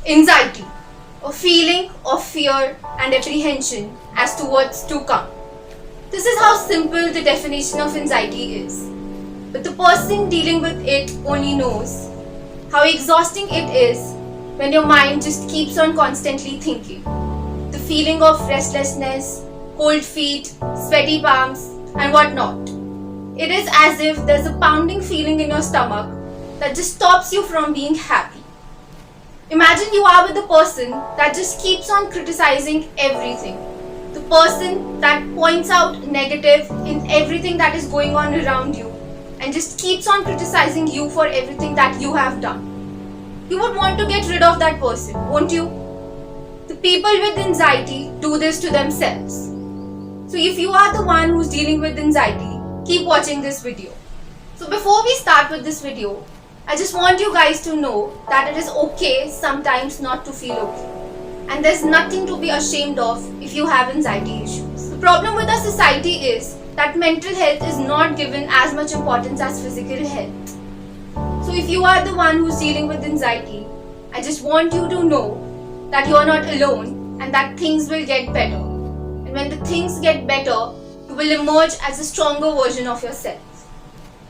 Anxiety, a feeling of fear and apprehension as to what's to come. This is how simple the definition of anxiety is. But the person dealing with it only knows how exhausting it is when your mind just keeps on constantly thinking. The feeling of restlessness, cold feet, sweaty palms, and whatnot. It is as if there's a pounding feeling in your stomach that just stops you from being happy. Imagine you are with a person that just keeps on criticizing everything. The person that points out negative in everything that is going on around you and just keeps on criticizing you for everything that you have done. You would want to get rid of that person, won't you? The people with anxiety do this to themselves. So if you are the one who's dealing with anxiety, keep watching this video. So before we start with this video, I just want you guys to know that it is okay sometimes not to feel okay. And there's nothing to be ashamed of if you have anxiety issues. The problem with our society is that mental health is not given as much importance as physical health. So if you are the one who's dealing with anxiety, I just want you to know that you are not alone and that things will get better. And when the things get better, you will emerge as a stronger version of yourself.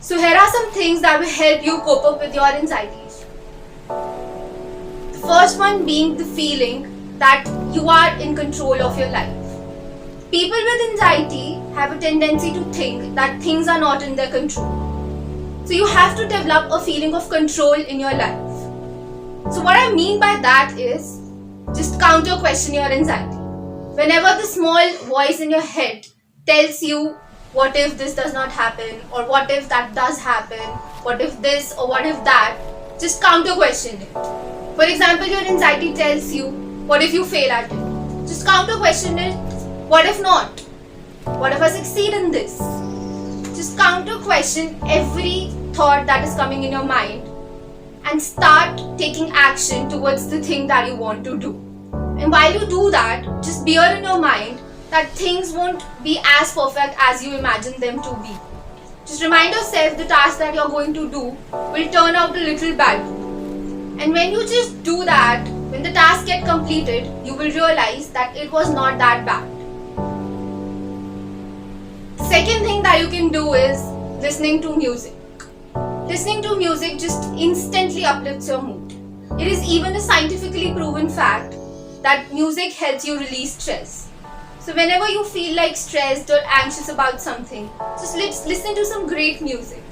So here are some things that will help you cope up with your anxieties. The first one being the feeling that you are in control of your life. People with anxiety have a tendency to think that things are not in their control. So you have to develop a feeling of control in your life. So what I mean by that is just counter question your anxiety. Whenever the small voice in your head tells you, what if this does not happen, or what if that does happen, what if this or what if that, just counter question it. For example, your anxiety tells you, what if you fail at it? Just counter question it, what if not? What if I succeed in this? Just counter question every thought that is coming in your mind and start taking action towards the thing that you want to do. And while you do that, just bear in your mind that things won't be as perfect as you imagine them to be. Just remind yourself the task that you're going to do will turn out a little bad. And when you just do that, when the task gets completed, you will realize that it was not that bad. The second thing that you can do is listening to music. Listening to music just instantly uplifts your mood. It is even a scientifically proven fact that music helps you release stress. So whenever you feel like stressed or anxious about something, just listen to some great music.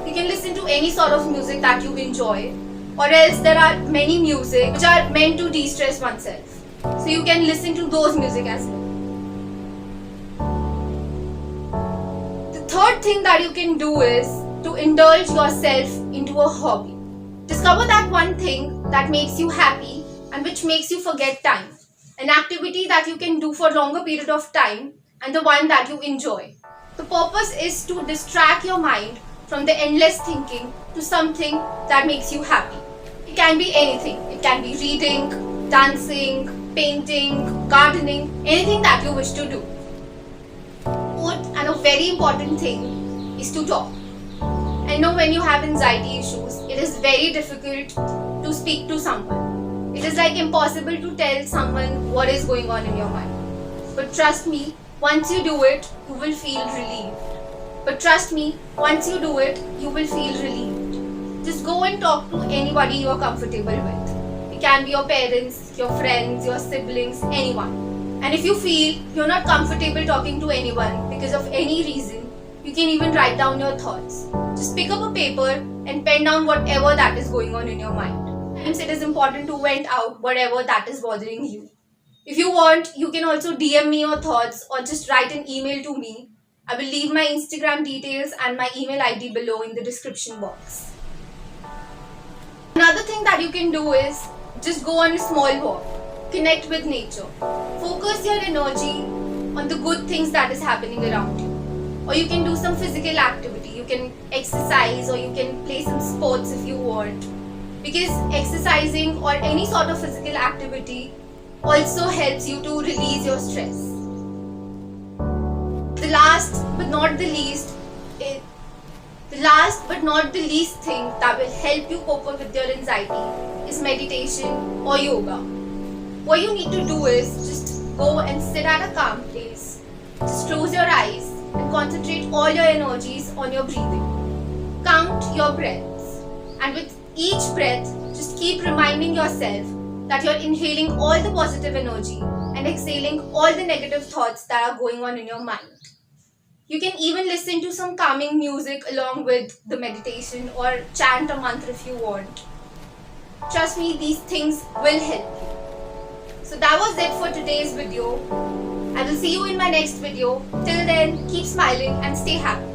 You can listen to any sort of music that you enjoy, or else there are many music which are meant to de-stress oneself. So you can listen to those music as well. The third thing that you can do is to indulge yourself into a hobby. Discover that one thing that makes you happy and which makes you forget time. An activity that you can do for a longer period of time and the one that you enjoy. The purpose is to distract your mind from the endless thinking to something that makes you happy. It can be anything. It can be reading, dancing, painting, gardening, anything that you wish to do. Fourth and a very important thing is to talk. I know when you have anxiety issues, it is very difficult to speak to someone. It is like impossible to tell someone what is going on in your mind. But trust me, once you do it, you will feel relieved. But trust me, once you do it, you will feel relieved. Just go and talk to anybody you are comfortable with. It can be your parents, your friends, your siblings, anyone. And if you feel you're not comfortable talking to anyone because of any reason, you can even write down your thoughts. Just pick up a paper and pen down whatever that is going on in your mind. It is important to vent out whatever that is bothering you. If you want, you can also DM me your thoughts or just write an email to me. I will leave my Instagram details and my email ID below in the description box. Another thing that you can do is just go on a small walk. Connect with nature. Focus your energy on the good things that is happening around you. Or you can do some physical activity. You can exercise or you can play some sports if you want. Because exercising or any sort of physical activity also helps you to release your stress. The last but not the least The last but not the least thing that will help you cope up with your anxiety is meditation or yoga. What you need to do is just go and sit at a calm place. Just close your eyes and concentrate all your energies on your breathing. Count your breaths, and with each breath, just keep reminding yourself that you're inhaling all the positive energy and exhaling all the negative thoughts that are going on in your mind. You can even listen to some calming music along with the meditation or chant a mantra if you want. Trust me, these things will help you. So that was it for today's video. I will see you in my next video. Till then, keep smiling and stay happy.